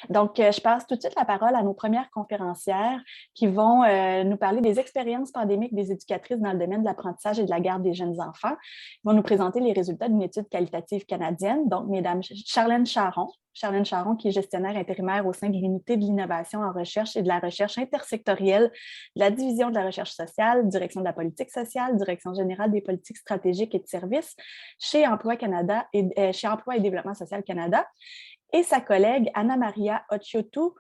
Donc, je passe tout de suite la parole à nos premières conférencières qui vont nous parler des expériences pandémiques des éducatrices dans le domaine de l'apprentissage et de la garde des jeunes enfants. Ils vont nous présenter les résultats d'une étude qualitative canadienne. Donc, mesdames, Charlène Charon, qui est gestionnaire intérimaire au sein de l'unité de l'innovation en recherche et de la recherche intersectorielle de la division de la recherche sociale, direction de la politique sociale, direction générale des politiques stratégiques et de services chez Emploi Canada et chez Emploi et Développement social Canada, et sa collègue Anna-Maria Occhiotto,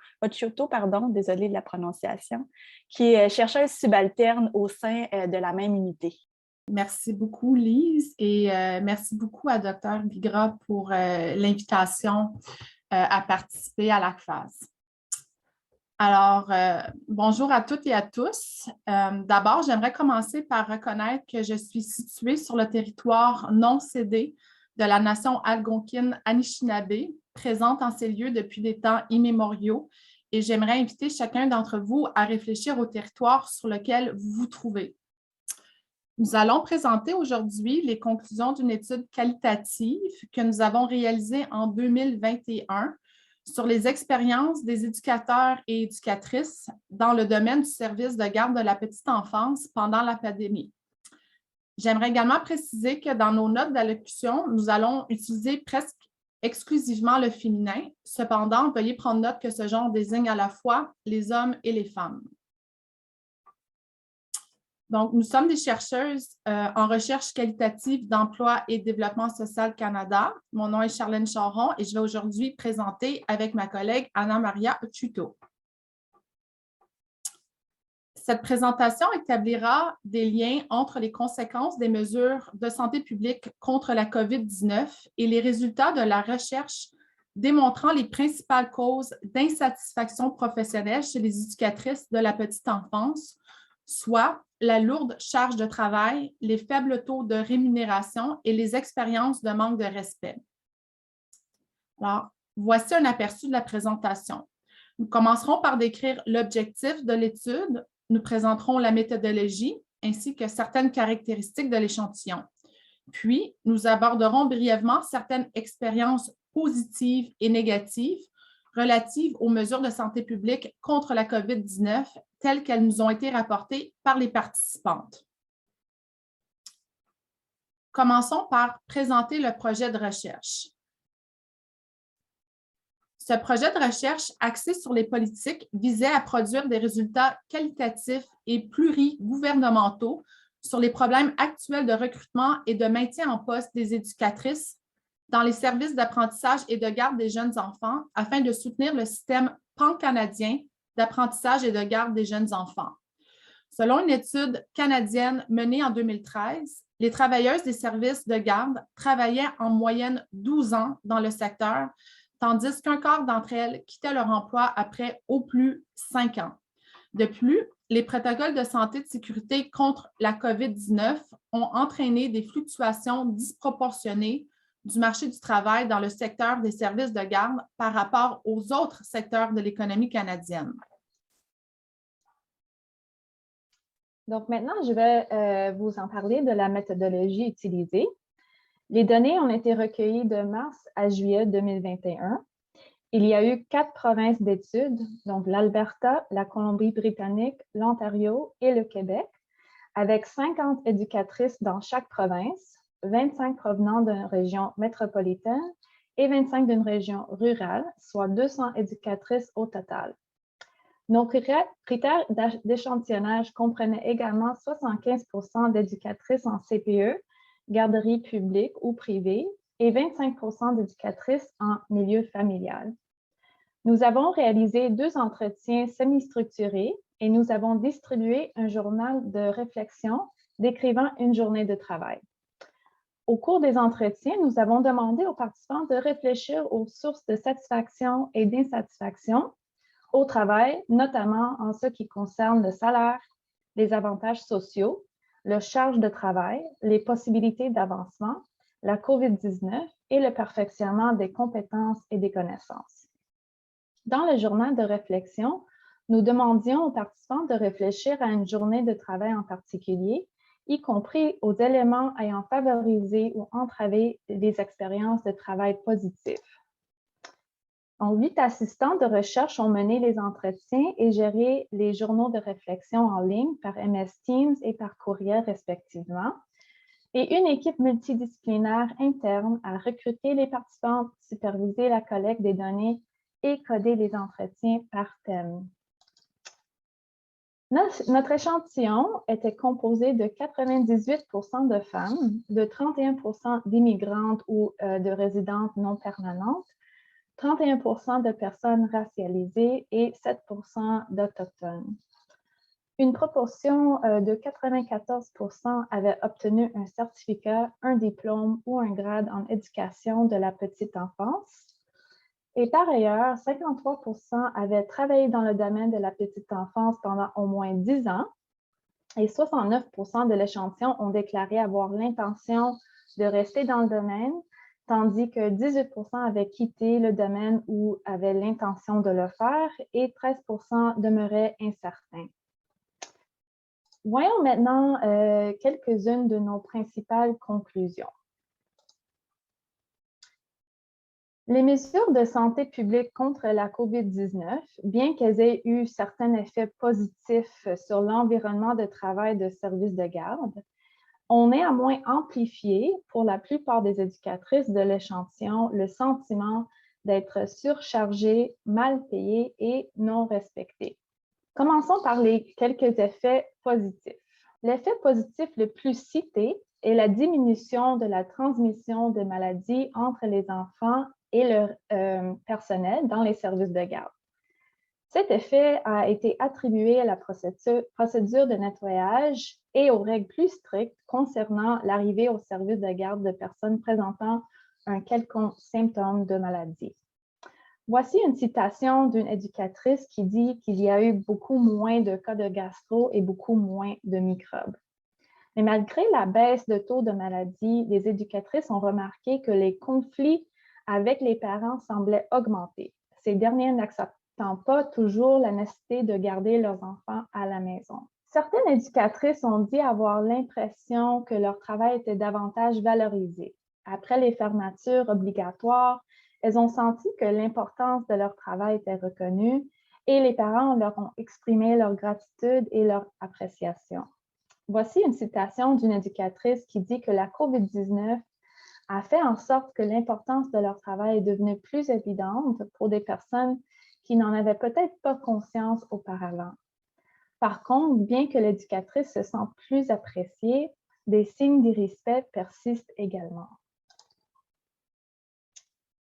désolée de la prononciation, qui est chercheuse subalterne au sein de la même unité. Merci beaucoup, Lise, et merci beaucoup à Dr. Bigra pour l'invitation à participer à l'ACFAS. Alors, bonjour à toutes et à tous. D'abord, j'aimerais commencer par reconnaître que je suis située sur le territoire non cédé de la nation algonquine Anishinaabe, présente en ces lieux depuis des temps immémoriaux, et j'aimerais inviter chacun d'entre vous à réfléchir au territoire sur lequel vous vous trouvez. Nous allons présenter aujourd'hui les conclusions d'une étude qualitative que nous avons réalisée en 2021 sur les expériences des éducateurs et éducatrices dans le domaine du service de garde de la petite enfance pendant la pandémie. J'aimerais également préciser que dans nos notes d'allocution, nous allons utiliser presque exclusivement le féminin. Cependant, veuillez prendre note que ce genre désigne à la fois les hommes et les femmes. Donc, nous sommes des chercheuses en recherche qualitative d'emploi et développement social Canada. Mon nom est Charlène Charon et je vais aujourd'hui présenter avec ma collègue Anna-Maria Occhiotto. Cette présentation établira des liens entre les conséquences des mesures de santé publique contre la COVID-19 et les résultats de la recherche démontrant les principales causes d'insatisfaction professionnelle chez les éducatrices de la petite enfance, soit la lourde charge de travail, les faibles taux de rémunération et les expériences de manque de respect. Alors, voici un aperçu de la présentation. Nous commencerons par décrire l'objectif de l'étude. Nous présenterons la méthodologie ainsi que certaines caractéristiques de l'échantillon. Puis, nous aborderons brièvement certaines expériences positives et négatives relatives aux mesures de santé publique contre la COVID-19 telles qu'elles nous ont été rapportées par les participantes. Commençons par présenter le projet de recherche. Ce projet de recherche axé sur les politiques visait à produire des résultats qualitatifs et plurigouvernementaux sur les problèmes actuels de recrutement et de maintien en poste des éducatrices dans les services d'apprentissage et de garde des jeunes enfants afin de soutenir le système pan-canadien d'apprentissage et de garde des jeunes enfants. Selon une étude canadienne menée en 2013, les travailleuses des services de garde travaillaient en moyenne 12 ans dans le secteur, tandis qu'un quart d'entre elles quittaient leur emploi après au plus 5 ans. De plus, les protocoles de santé et de sécurité contre la COVID-19 ont entraîné des fluctuations disproportionnées du marché du travail dans le secteur des services de garde par rapport aux autres secteurs de l'économie canadienne. Donc maintenant, je vais vous en parler de la méthodologie utilisée. Les données ont été recueillies de mars à juillet 2021. Il y a eu 4 provinces d'études, donc l'Alberta, la Colombie-Britannique, l'Ontario et le Québec, avec 50 éducatrices dans chaque province, 25 provenant d'une région métropolitaine et 25 d'une région rurale, soit 200 éducatrices au total. Nos critères d'échantillonnage comprenaient également 75% d'éducatrices en CPE, garderie publique ou privée, et 25% d'éducatrices en milieu familial. Nous avons réalisé 2 entretiens semi-structurés et nous avons distribué un journal de réflexion décrivant une journée de travail. Au cours des entretiens, nous avons demandé aux participants de réfléchir aux sources de satisfaction et d'insatisfaction au travail, notamment en ce qui concerne le salaire, les avantages sociaux, la charge de travail, les possibilités d'avancement, la COVID-19 et le perfectionnement des compétences et des connaissances. Dans le journal de réflexion, nous demandions aux participants de réfléchir à une journée de travail en particulier, y compris aux éléments ayant favorisé ou entravé des expériences de travail positives. 8 assistants de recherche ont mené les entretiens et géré les journaux de réflexion en ligne par MS Teams et par courriel respectivement. Et une équipe multidisciplinaire interne a recruté les participants, supervisé la collecte des données et codé les entretiens par thème. Notre échantillon était composé de 98% de femmes, de 31% d'immigrantes ou de résidentes non permanentes, 31% de personnes racialisées et 7% d'Autochtones. Une proportion de 94% avait obtenu un certificat, un diplôme ou un grade en éducation de la petite enfance. Et par ailleurs, 53% avaient travaillé dans le domaine de la petite enfance pendant au moins 10 ans et 69% de l'échantillon ont déclaré avoir l'intention de rester dans le domaine, tandis que 18% avaient quitté le domaine ou avaient l'intention de le faire et 13% demeuraient incertains. Voyons maintenant quelques-unes de nos principales conclusions. Les mesures de santé publique contre la COVID-19, bien qu'elles aient eu certains effets positifs sur l'environnement de travail de services de garde, ont néanmoins amplifié pour la plupart des éducatrices de l'échantillon le sentiment d'être surchargées, mal payées et non respectées. Commençons par les quelques effets positifs. L'effet positif le plus cité est la diminution de la transmission de maladies entre les enfants et leur personnel dans les services de garde. Cet effet a été attribué à la procédure de nettoyage et aux règles plus strictes concernant l'arrivée au service de garde de personnes présentant un quelconque symptôme de maladie. Voici une citation d'une éducatrice qui dit qu'il y a eu beaucoup moins de cas de gastro et beaucoup moins de microbes. Mais malgré la baisse de taux de maladie, les éducatrices ont remarqué que les conflits avec les parents semblaient augmenter. Ces derniers n'acceptant pas toujours la nécessité de garder leurs enfants à la maison. Certaines éducatrices ont dit avoir l'impression que leur travail était davantage valorisé. Après les fermetures obligatoires, elles ont senti que l'importance de leur travail était reconnue et les parents leur ont exprimé leur gratitude et leur appréciation. Voici une citation d'une éducatrice qui dit que la COVID-19 a fait en sorte que l'importance de leur travail est devenue plus évidente pour des personnes qui n'en avaient peut-être pas conscience auparavant. Par contre, bien que l'éducatrice se sente plus appréciée, des signes d'irrespect persistent également.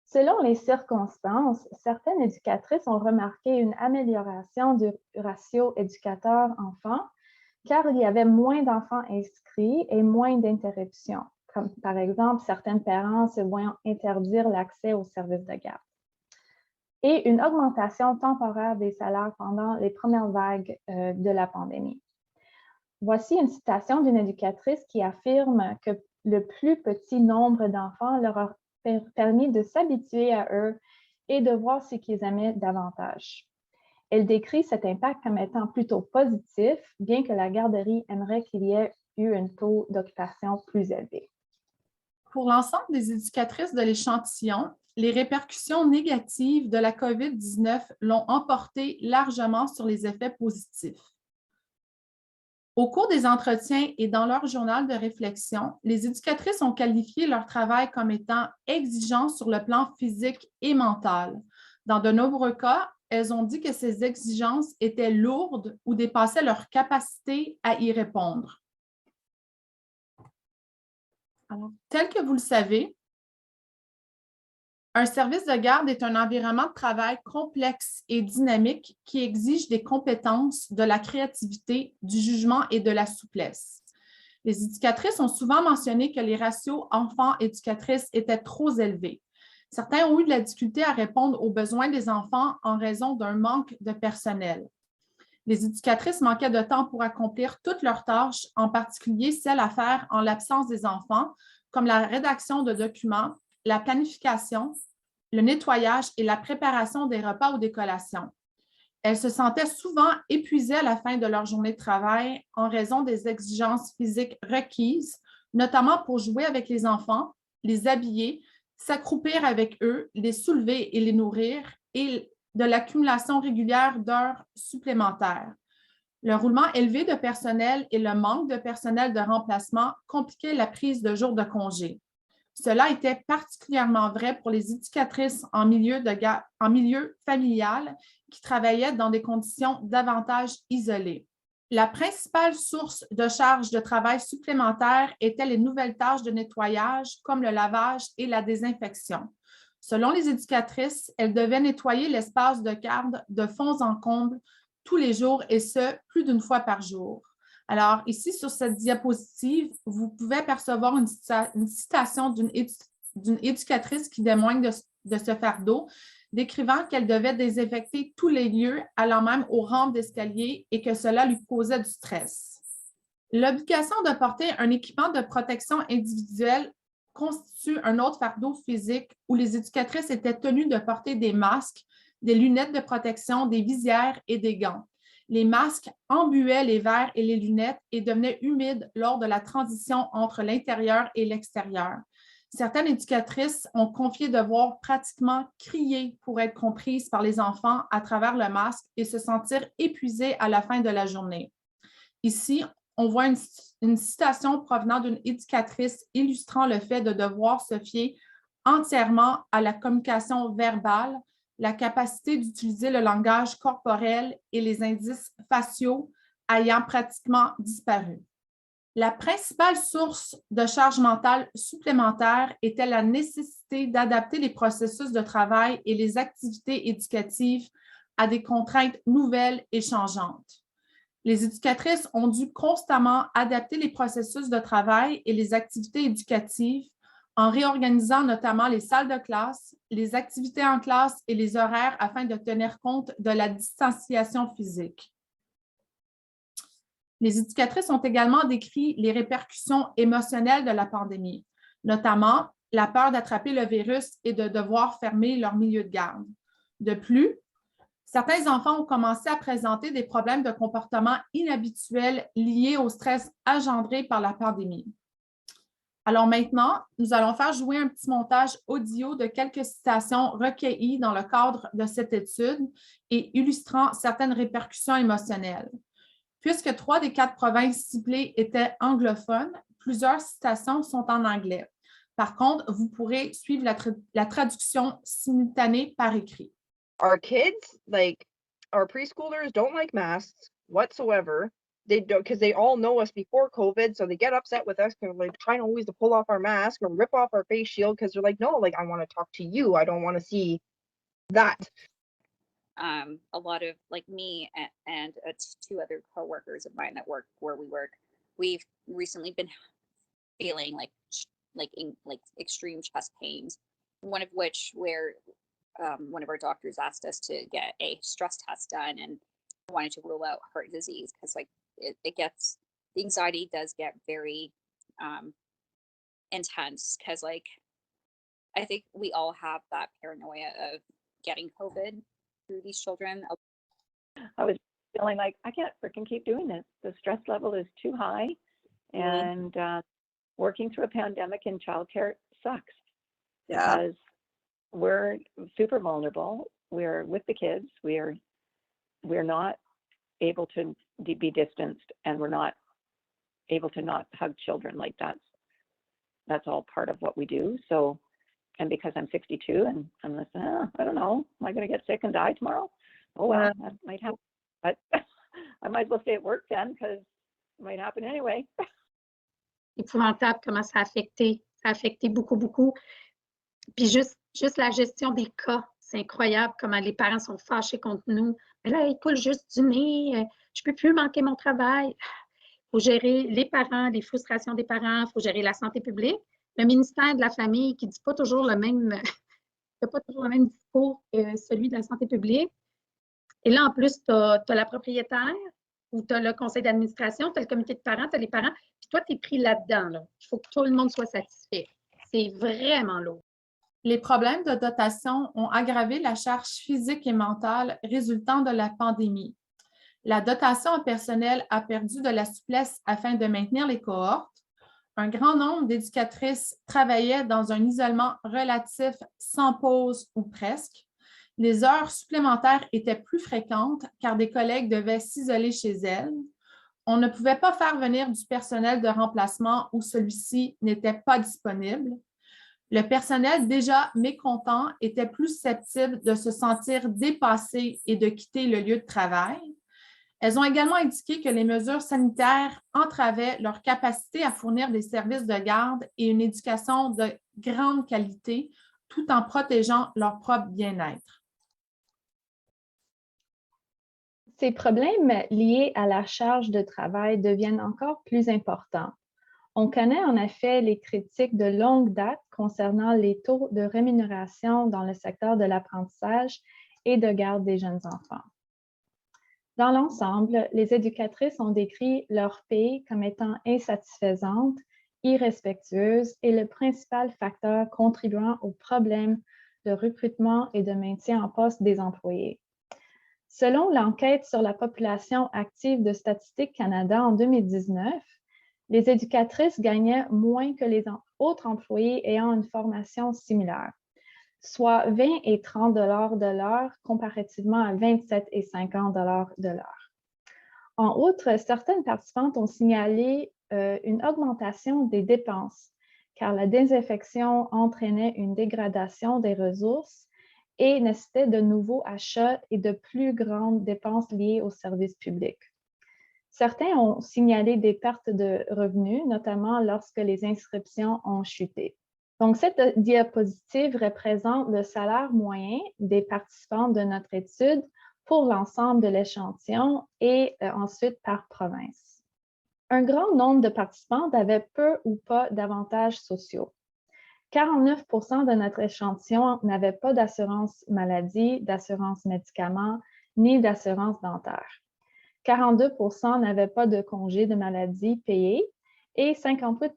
Selon les circonstances, certaines éducatrices ont remarqué une amélioration du ratio éducateur-enfant car il y avait moins d'enfants inscrits et moins d'interruptions, comme par exemple certains parents se voyant interdire l'accès aux services de garde. Et une augmentation temporaire des salaires pendant les premières vagues de la pandémie. Voici une citation d'une éducatrice qui affirme que le plus petit nombre d'enfants leur a permis de s'habituer à eux et de voir ce qu'ils aimaient davantage. Elle décrit cet impact comme étant plutôt positif, bien que la garderie aimerait qu'il y ait eu un taux d'occupation plus élevé. Pour l'ensemble des éducatrices de l'échantillon, les répercussions négatives de la COVID-19 l'ont emporté largement sur les effets positifs. Au cours des entretiens et dans leur journal de réflexion, les éducatrices ont qualifié leur travail comme étant exigeant sur le plan physique et mental. Dans de nombreux cas, elles ont dit que ces exigences étaient lourdes ou dépassaient leur capacité à y répondre. Alors, tel que vous le savez, un service de garde est un environnement de travail complexe et dynamique qui exige des compétences, de la créativité, du jugement et de la souplesse. Les éducatrices ont souvent mentionné que les ratios enfants-éducatrices étaient trop élevés. Certains ont eu de la difficulté à répondre aux besoins des enfants en raison d'un manque de personnel. Les éducatrices manquaient de temps pour accomplir toutes leurs tâches, en particulier celles à faire en l'absence des enfants, comme la rédaction de documents, la planification, le nettoyage et la préparation des repas ou des collations. Elles se sentaient souvent épuisées à la fin de leur journée de travail en raison des exigences physiques requises, notamment pour jouer avec les enfants, les habiller, s'accroupir avec eux, les soulever et les nourrir, et de l'accumulation régulière d'heures supplémentaires. Le roulement élevé de personnel et le manque de personnel de remplacement compliquaient la prise de jours de congé. Cela était particulièrement vrai pour les éducatrices en milieu familial qui travaillaient dans des conditions davantage isolées. La principale source de charges de travail supplémentaires étaient les nouvelles tâches de nettoyage comme le lavage et la désinfection. Selon les éducatrices, elles devaient nettoyer l'espace de garde de fond en comble tous les jours et ce, plus d'une fois par jour. Alors, ici, sur cette diapositive, vous pouvez apercevoir une citation d'une éducatrice qui témoigne de ce fardeau, décrivant qu'elle devait désinfecter tous les lieux, allant même aux rampes d'escalier et que cela lui causait du stress. L'obligation de porter un équipement de protection individuelle constitue un autre fardeau physique où les éducatrices étaient tenues de porter des masques, des lunettes de protection, des visières et des gants. Les masques embuaient les verres et les lunettes et devenaient humides lors de la transition entre l'intérieur et l'extérieur. Certaines éducatrices ont confié devoir pratiquement crier pour être comprises par les enfants à travers le masque et se sentir épuisées à la fin de la journée. Ici, on voit une citation provenant d'une éducatrice illustrant le fait de devoir se fier entièrement à la communication verbale, la capacité d'utiliser le langage corporel et les indices faciaux ayant pratiquement disparu. La principale source de charge mentale supplémentaire était la nécessité d'adapter les processus de travail et les activités éducatives à des contraintes nouvelles et changeantes. Les éducatrices ont dû constamment adapter les processus de travail et les activités éducatives en réorganisant notamment les salles de classe, les activités en classe et les horaires afin de tenir compte de la distanciation physique. Les éducatrices ont également décrit les répercussions émotionnelles de la pandémie, notamment la peur d'attraper le virus et de devoir fermer leur milieu de garde. De plus, certains enfants ont commencé à présenter des problèmes de comportement inhabituels liés au stress engendré par la pandémie. Alors maintenant, nous allons faire jouer un petit montage audio de quelques citations recueillies dans le cadre de cette étude et illustrant certaines répercussions émotionnelles. Puisque 3 des 4 provinces ciblées étaient anglophones, plusieurs citations sont en anglais. Par contre, vous pourrez suivre la traduction simultanée par écrit. Our kids, like our preschoolers, don't like masks whatsoever. They don't, because they all know us before COVID, so they get upset with us because like trying always to pull off our mask or rip off our face shield because they're like, no, like I want to talk to you. I don't want to see that. A lot of like me and 2 other coworkers of mine that work where we work, we've recently been feeling like extreme chest pains. One of which where one of our doctors asked us to get a stress test done and wanted to rule out heart disease because like the anxiety does get very intense because like I think we all have that paranoia of getting COVID through these children. I was feeling like I can't freaking keep doing this. The stress level is too high, and working through a pandemic in childcare sucks. Yeah. Because we're super vulnerable. We're with the kids. We're not able to be distanced, and we're not able to not hug children. Like that's all part of what we do. So. And because I'm 62 and I'm like, I don't know, am I going to get sick and die tomorrow? Oh, well, that might happen. But I might as well stay at work then because it might happen anyway. Épouvantable comment ça a affecté. Ça a affecté beaucoup, beaucoup. Puis juste la gestion des cas, c'est incroyable comment les parents sont fâchés contre nous. Mais là, il coule juste du nez, je ne peux plus manquer mon travail. Il faut gérer les parents, les frustrations des parents, il faut gérer la santé publique. Le ministère de la Famille qui ne dit pas toujours le même, pas toujours le même discours que celui de la santé publique. Et là, en plus, tu as la propriétaire ou tu as le conseil d'administration, tu as le comité de parents, tu as les parents. Puis toi, tu es pris là-dedans. Là. Il faut que tout le monde soit satisfait. C'est vraiment lourd. Les problèmes de dotation ont aggravé la charge physique et mentale résultant de la pandémie. La dotation en personnel a perdu de la souplesse afin de maintenir les cohortes. un grand nombre d'éducatrices travaillaient dans un isolement relatif sans pause ou presque. Les heures supplémentaires étaient plus fréquentes car des collègues devaient s'isoler chez elles. On ne pouvait pas faire venir du personnel de remplacement où celui-ci n'était pas disponible. Le personnel déjà mécontent était plus susceptible de se sentir dépassé et de quitter le lieu de travail. Elles ont également indiqué que les mesures sanitaires entravaient leur capacité à fournir des services de garde et une éducation de grande qualité tout en protégeant leur propre bien-être. Ces problèmes liés à la charge de travail deviennent encore plus importants. On connaît en effet les critiques de longue date concernant les taux de rémunération dans le secteur de l'apprentissage et de garde des jeunes enfants. Dans l'ensemble, les éducatrices ont décrit leur paye comme étant insatisfaisante, irrespectueuse et le principal facteur contribuant aux problèmes de recrutement et de maintien en poste des employés. Selon l'enquête sur la population active de Statistique Canada en 2019, les éducatrices gagnaient moins que les autres employés ayant une formation similaire, soit 20 et 30 de l'heure comparativement à 27 et 50 de l'heure. En outre, certaines participantes ont signalé une augmentation des dépenses, car la désinfection entraînait une dégradation des ressources et nécessitait de nouveaux achats et de plus grandes dépenses liées aux services publics. Certains ont signalé des pertes de revenus, notamment lorsque les inscriptions ont chuté. Donc, cette diapositive représente le salaire moyen des participants de notre étude pour l'ensemble de l'échantillon et ensuite par province. Un grand nombre de participantes avaient peu ou pas d'avantages sociaux. 49 de notre échantillon n'avaient pas d'assurance maladie, d'assurance médicaments, ni d'assurance dentaire. 42 n'avaient pas de congé de maladie payé et 58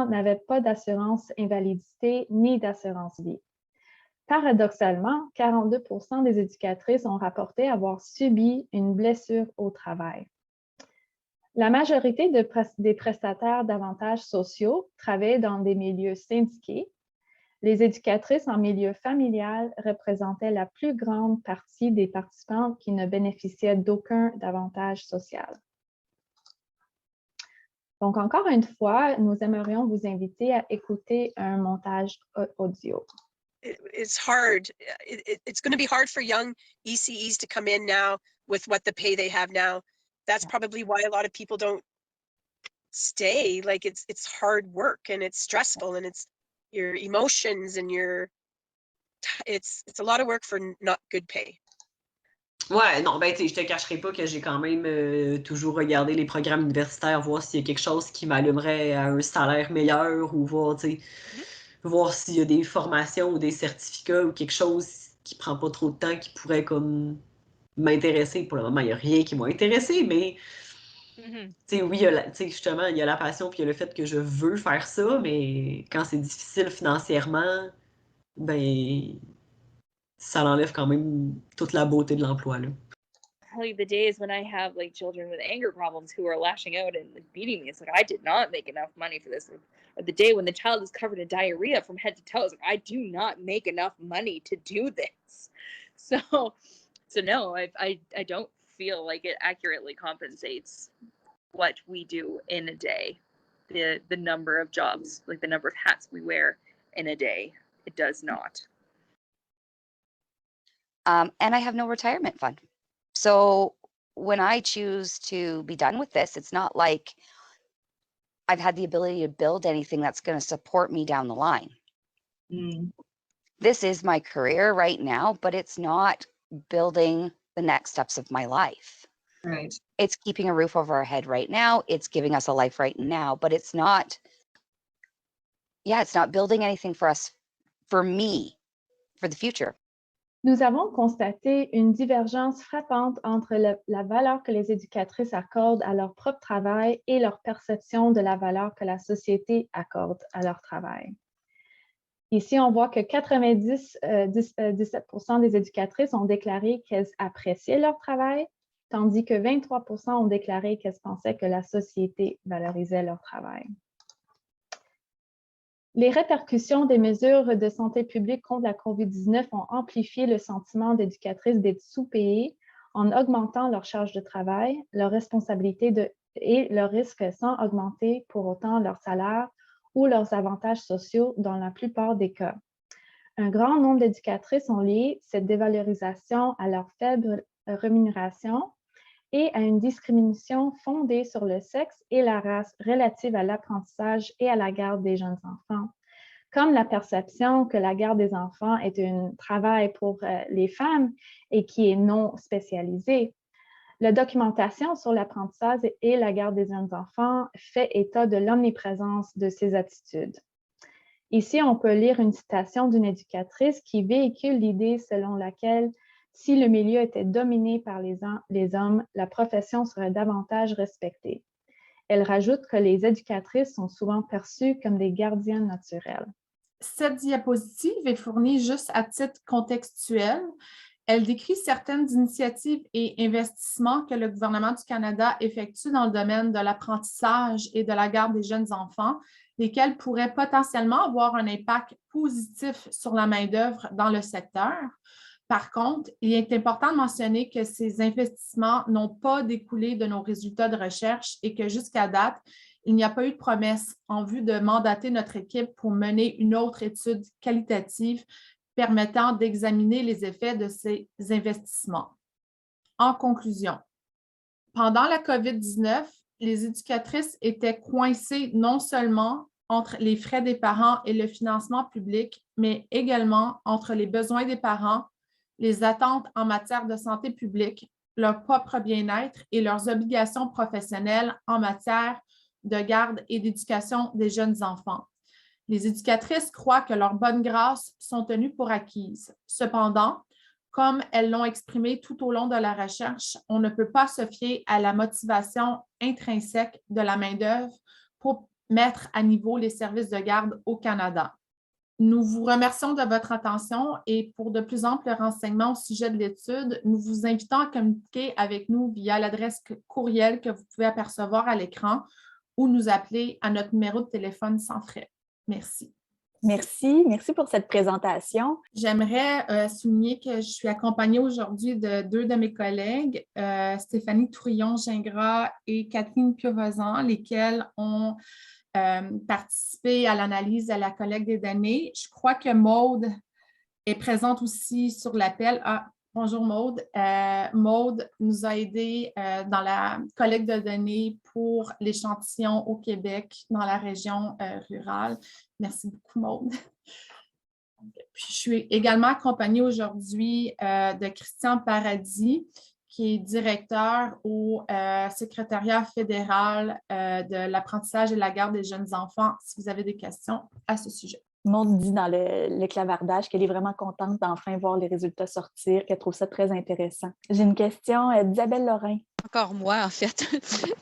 n'avaient pas d'assurance invalidité ni d'assurance vie. Paradoxalement, 42 des éducatrices ont rapporté avoir subi une blessure au travail. La majorité des prestataires d'avantages sociaux travaillent dans des milieux syndiqués. Les éducatrices en milieu familial représentaient la plus grande partie des participants qui ne bénéficiaient d'aucun avantage social. Donc, encore une fois, nous aimerions vous inviter à écouter un montage audio. It's hard. It's going to be hard for young ECEs to come in now with what the pay they have now. That's probably why a lot of people don't stay. Like it's hard work and it's stressful and it's your emotions and it's a lot of work for not good pay. Ouais, non, ben, tu sais, je te cacherai pas que j'ai quand même toujours regardé les programmes universitaires, voir s'il y a quelque chose qui m'allumerait à un salaire meilleur ou voir, tu sais, voir s'il y a des formations ou des certificats ou quelque chose qui prend pas trop de temps qui pourrait comme m'intéresser. Pour le moment, il n'y a rien qui m'a intéressé, mais tu sais, oui, justement, il y a la passion puis il y a le fait que je veux faire ça, mais quand c'est difficile financièrement, ben ça enlève quand même toute la beauté de l'emploi, là. Like the days when I have like children with anger problems who are lashing out and beating me, it's like I did not make enough money for this. Or the day when the child is covered in diarrhea from head to toe, it's like I do not make enough money to do this. So no, I don't feel like it accurately compensates what we do in a day. The number of jobs, like the number of hats we wear in a day, it does not. And I have no retirement fund. So when I choose to be done with this, it's not like I've had the ability to build anything that's going to support me down the line. This is my career right now, but it's not building the next steps of my life. Right. It's keeping a roof over our head right now. It's giving us a life right now, but it's not building anything for us, for me, for the future. Nous avons constaté une divergence frappante entre la valeur que les éducatrices accordent à leur propre travail et leur perception de la valeur que la société accorde à leur travail. Ici, on voit que 97% des éducatrices ont déclaré qu'elles appréciaient leur travail, tandis que 23% ont déclaré qu'elles pensaient que la société valorisait leur travail. Les répercussions des mesures de santé publique contre la COVID-19 ont amplifié le sentiment d'éducatrices d'être sous-payées en augmentant leur charge de travail, leurs responsabilités et leurs risques sans augmenter pour autant leur salaire ou leurs avantages sociaux dans la plupart des cas. Un grand nombre d'éducatrices ont lié cette dévalorisation à leur faible rémunération et à une discrimination fondée sur le sexe et la race relative à l'apprentissage et à la garde des jeunes enfants, comme la perception que la garde des enfants est un travail pour les femmes et qui est non spécialisé. La documentation sur l'apprentissage et la garde des jeunes enfants fait état de l'omniprésence de ces attitudes. Ici, on peut lire une citation d'une éducatrice qui véhicule l'idée selon laquelle si le milieu était dominé par les hommes, la profession serait davantage respectée. Elle rajoute que les éducatrices sont souvent perçues comme des gardiennes naturelles. Cette diapositive est fournie juste à titre contextuel. Elle décrit certaines initiatives et investissements que le gouvernement du Canada effectue dans le domaine de l'apprentissage et de la garde des jeunes enfants, lesquels pourraient potentiellement avoir un impact positif sur la main-d'œuvre dans le secteur. Par contre, il est important de mentionner que ces investissements n'ont pas découlé de nos résultats de recherche et que jusqu'à date, il n'y a pas eu de promesse en vue de mandater notre équipe pour mener une autre étude qualitative permettant d'examiner les effets de ces investissements. En conclusion, pendant la COVID-19, les éducatrices étaient coincées non seulement entre les frais des parents et le financement public, mais également entre les besoins des parents, les attentes en matière de santé publique, leur propre bien-être et leurs obligations professionnelles en matière de garde et d'éducation des jeunes enfants. Les éducatrices croient que leurs bonnes grâces sont tenues pour acquises. Cependant, comme elles l'ont exprimé tout au long de la recherche, on ne peut pas se fier à la motivation intrinsèque de la main-d'œuvre pour mettre à niveau les services de garde au Canada. Nous vous remercions de votre attention et pour de plus amples renseignements au sujet de l'étude, nous vous invitons à communiquer avec nous via l'adresse courriel que vous pouvez apercevoir à l'écran ou nous appeler à notre numéro de téléphone sans frais. Merci. Merci pour cette présentation. J'aimerais souligner que je suis accompagnée aujourd'hui de deux de mes collègues, Stéphanie Tourillon-Gingras et Catherine Piovesan, lesquelles ont participé à l'analyse à la collecte des données. Je crois que Maude est présente aussi sur l'appel. Ah, bonjour Maude. Maude nous a aidés dans la collecte de données pour l'échantillon au Québec dans la région rurale. Merci beaucoup Maude. Puis, je suis également accompagnée aujourd'hui de Christian Paradis, qui est directeur au secrétariat fédéral de l'apprentissage et de la garde des jeunes enfants, si vous avez des questions à ce sujet. Maud dit dans le clavardage qu'elle est vraiment contente d'enfin voir les résultats sortir, qu'elle trouve ça très intéressant. J'ai une question d'Isabelle Lorrain. Encore moi, en fait.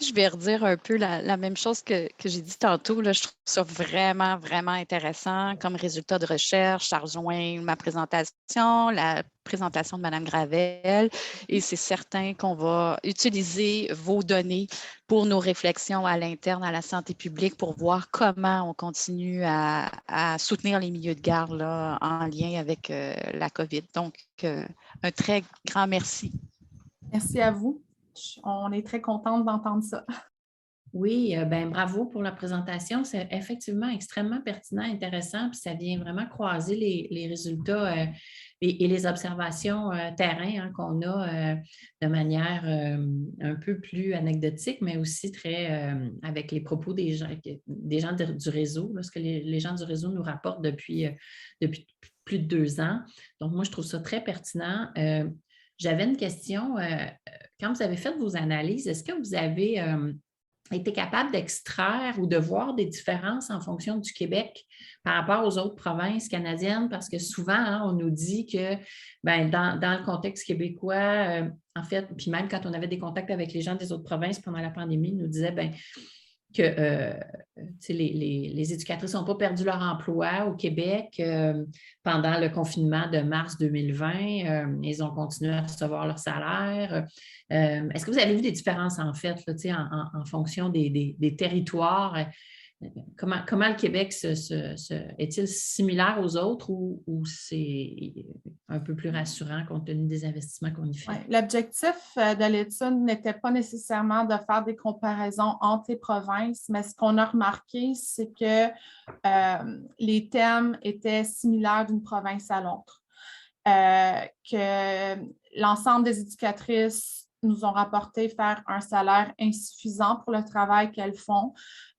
Je vais redire un peu la même chose que j'ai dit tantôt. Là. Je trouve ça vraiment, vraiment intéressant comme résultat de recherche. Ça rejoint ma présentation, la présentation de Mme Gravel. Et c'est certain qu'on va utiliser vos données pour nos réflexions à l'interne, à la santé publique, pour voir comment on continue à soutenir les milieux de garde là, en lien avec la COVID. Donc, un très grand merci. Merci à vous. On est très contente d'entendre ça. Oui, bravo pour la présentation. C'est effectivement extrêmement pertinent, intéressant, puis ça vient vraiment croiser les résultats et les observations terrain qu'on a de manière un peu plus anecdotique, mais aussi très avec les propos des gens du réseau, là, ce que les gens du réseau nous rapportent depuis plus de 2 ans. Donc, moi, je trouve ça très pertinent. J'avais une question. Quand vous avez fait vos analyses, est-ce que vous avez été capable d'extraire ou de voir des différences en fonction du Québec par rapport aux autres provinces canadiennes? Parce que souvent, on nous dit que dans le contexte québécois, en fait, puis même quand on avait des contacts avec les gens des autres provinces pendant la pandémie, ils nous disaient que les éducatrices n'ont pas perdu leur emploi au Québec pendant le confinement de mars 2020. Ils ont continué à recevoir leur salaire. Est-ce que vous avez vu des différences, en fait, là, en fonction des territoires? Comment le Québec est-il similaire aux autres ou c'est un peu plus rassurant compte tenu des investissements qu'on y fait? Ouais. L'objectif de l'étude n'était pas nécessairement de faire des comparaisons entre les provinces, mais ce qu'on a remarqué, c'est que les thèmes étaient similaires d'une province à l'autre. Que l'ensemble des éducatrices nous ont rapporté faire un salaire insuffisant pour le travail qu'elles font,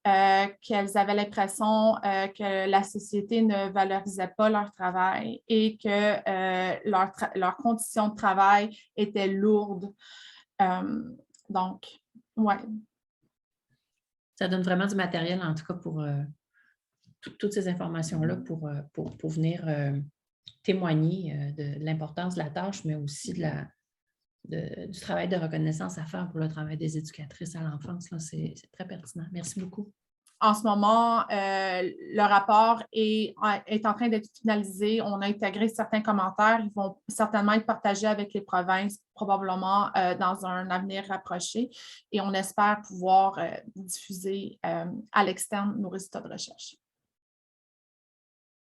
qu'elles avaient l'impression que la société ne valorisait pas leur travail et que leurs conditions de travail étaient lourdes. Donc, ouais. Ça donne vraiment du matériel, en tout cas, pour toutes ces informations-là pour venir témoigner de l'importance de la tâche, mais aussi du travail de reconnaissance à faire pour le travail des éducatrices à l'enfance. C'est très pertinent. Merci beaucoup. En ce moment, le rapport est en train d'être finalisé. On a intégré certains commentaires. Ils vont certainement être partagés avec les provinces, probablement dans un avenir rapproché. Et on espère pouvoir diffuser à l'externe nos résultats de recherche.